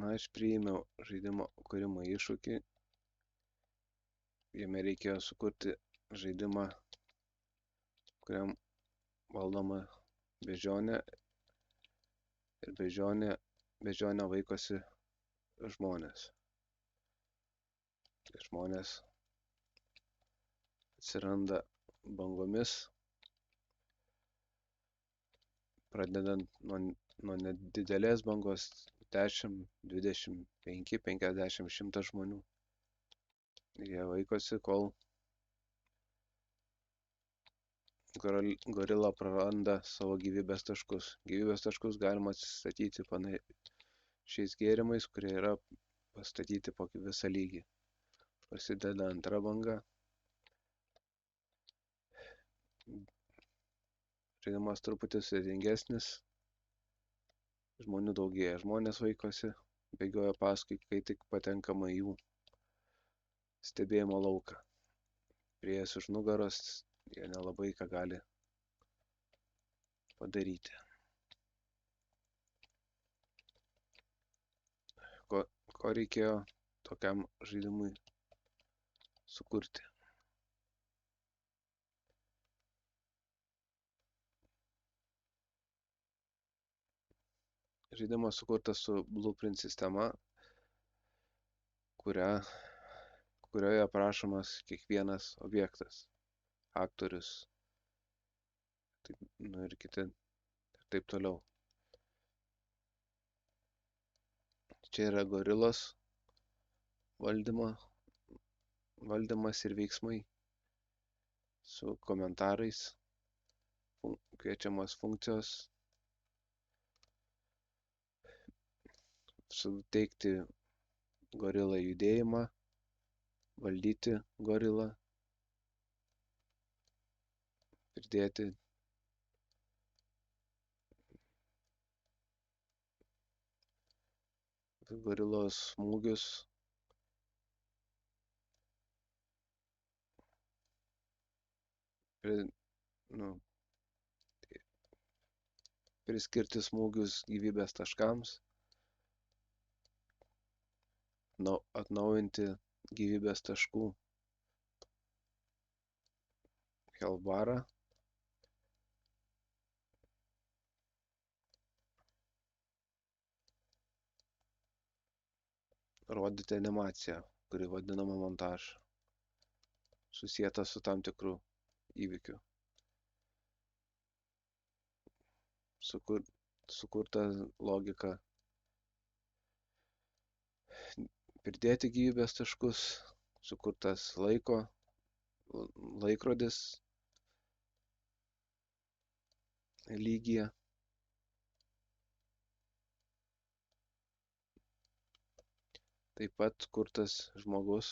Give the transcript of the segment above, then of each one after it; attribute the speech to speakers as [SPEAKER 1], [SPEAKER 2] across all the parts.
[SPEAKER 1] Aš priėmiau žaidimo kūrimo iššūkį. Jame reikėjo sukurti žaidimą, kuriam valdoma beždžionė ir beždžionė vaikosi žmonės. Tai žmonės atsiranda bangomis, pradedant nuo nedidelės bangos 10, 25, 50, 100 žmonių. Jie vaikosi, kol gorila praranda savo gyvybės taškus. Gyvybės taškus galima atsistatyti šiais gėrimais, kurie yra pastatyti po visą lygį. Prasideda antra banga. Žaidimas truputį sudėtingesnis. Žmonių daugėja. Žmonės vaikosi, bėgioja paskui, kai tik patenkama į jų stebėjimo lauką. Priėjęs už nugaros, jie nelabai ką gali padaryti. Ko reikėjo tokiam žaidimui sukurti? Žaidimas sukurtas su Blueprint sistema, kurioje aprašomas kiekvienas objektas, aktorius, ir kiti, ir taip toliau. Čia yra gorilos valdymas ir veiksmai su komentarais, kviečiamas funkcijos, suteikti gorilai judėjimą, valdyti gorilą, pridėti gorilos smūgius, priskirti smūgius gyvybės taškams, atnaujinti gyvybės taškų health barą, rodyti animaciją, kuri vadinama montažu, susieta su tam tikru įvykiu. Sukurta logika pridėti gyvybės taškus, sukurtas laikrodis lygyje. Taip pat kurtas žmogus,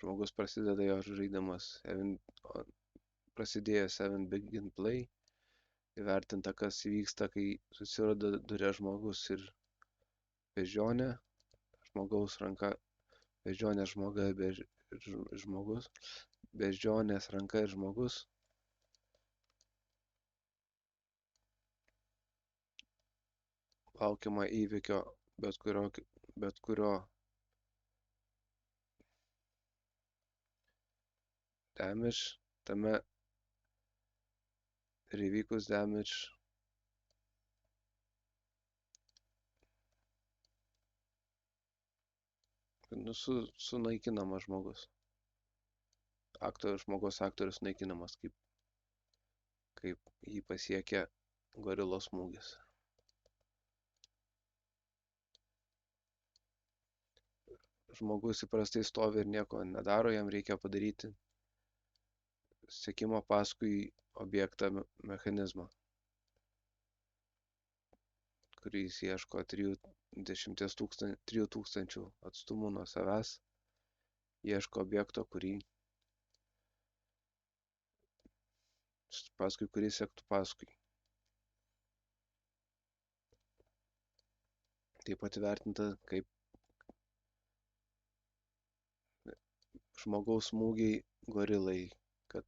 [SPEAKER 1] žmogus prasideda jo žaidimas, prasidėjęs Seven Begin Play, įvertinta, kas įvyksta, kai susiduria žmogus ir beždžionė, žmogaus ranka, beždžionės ranka ir žmogus. Laukiama įvykio bet kurio damage, tame ir įvykus damage sunaikinamas žmogus. Žmogaus aktorius naikinamas, kaip jį pasiekia gorilos smūgis. Žmogus įprastai stovi ir nieko nedaro, jam reikia padaryti sekimo paskui objektą mechanizmą, kuris ieško 3000 atstumų nuo savęs, ieško objekto, paskui kurį sektų paskui. Taip pat įvertinta, kaip žmogaus smūgiai gorilai, kad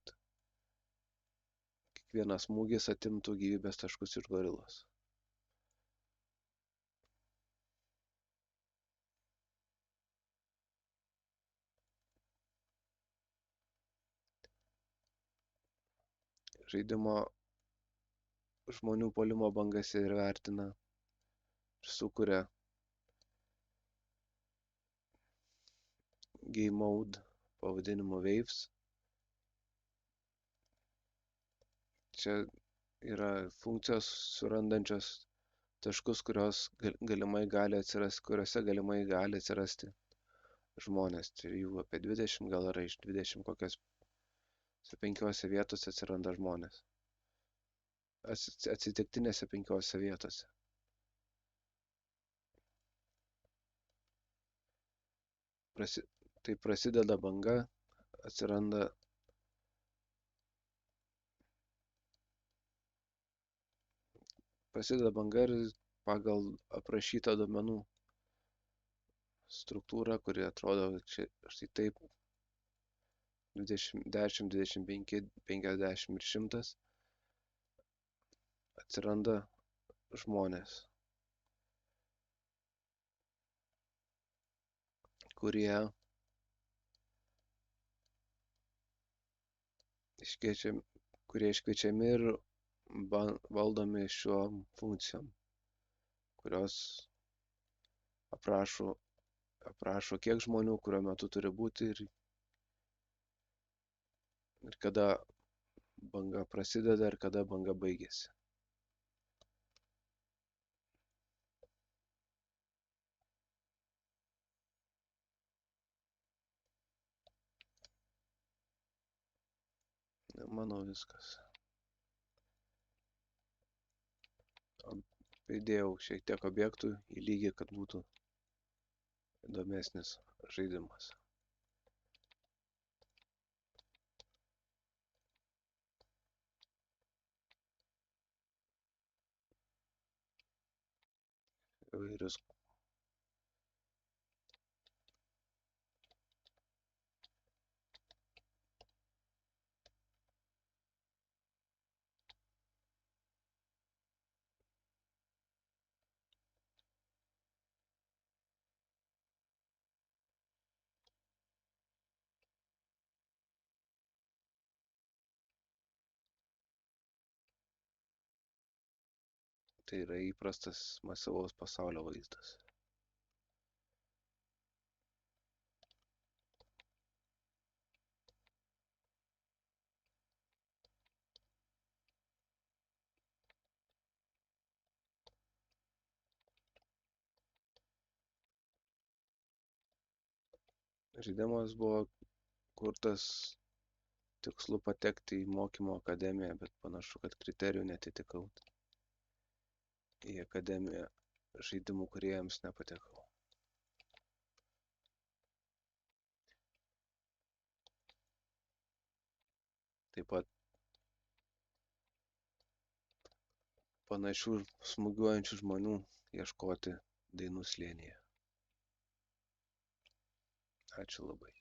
[SPEAKER 1] kiekvienas smūgis atimtų gyvybės taškus iš gorilos. Žaidimo žmonių puolimo bangas ir vertina ir sukuria game mode pavadinimu Waves. Čia yra funkcijos surandančios taškus, kuriuose galimai gali atsirasti žmonės. Tai jų apie 20, gal yra iš 20 kokios 5 vietose atsiranda žmonės. Atsitiktinėse 5 vietose. Tai prasideda banga, prasideda banga ir pagal aprašytą duomenų struktūrą, kuri atrodo štai taip 10, 25, 50 ir 100 atsiranda žmonės, kurie iškviečiami ir valdomi šiom funkcijom, kurios aprašo kiek žmonių, kuriuo metu turi būti ir kada banga prasideda ir kada banga baigėsi. Manau viskas. Įdėjau šiek tiek objektų į lygį, kad būtų įdomesnis žaidimas. Įvairius tai yra įprastas masyvaus pasaulio vaizdas. Žaidimas buvo kurtas tikslu patekti į mokymo akademiją, bet panašu, kad kriterijų netitikau. Į akademiją žaidimų kūrėjams nepatekau. Taip pat panašių smūgiuojančių žmonių ieškoti Dainų slėnyje. Ačiū labai.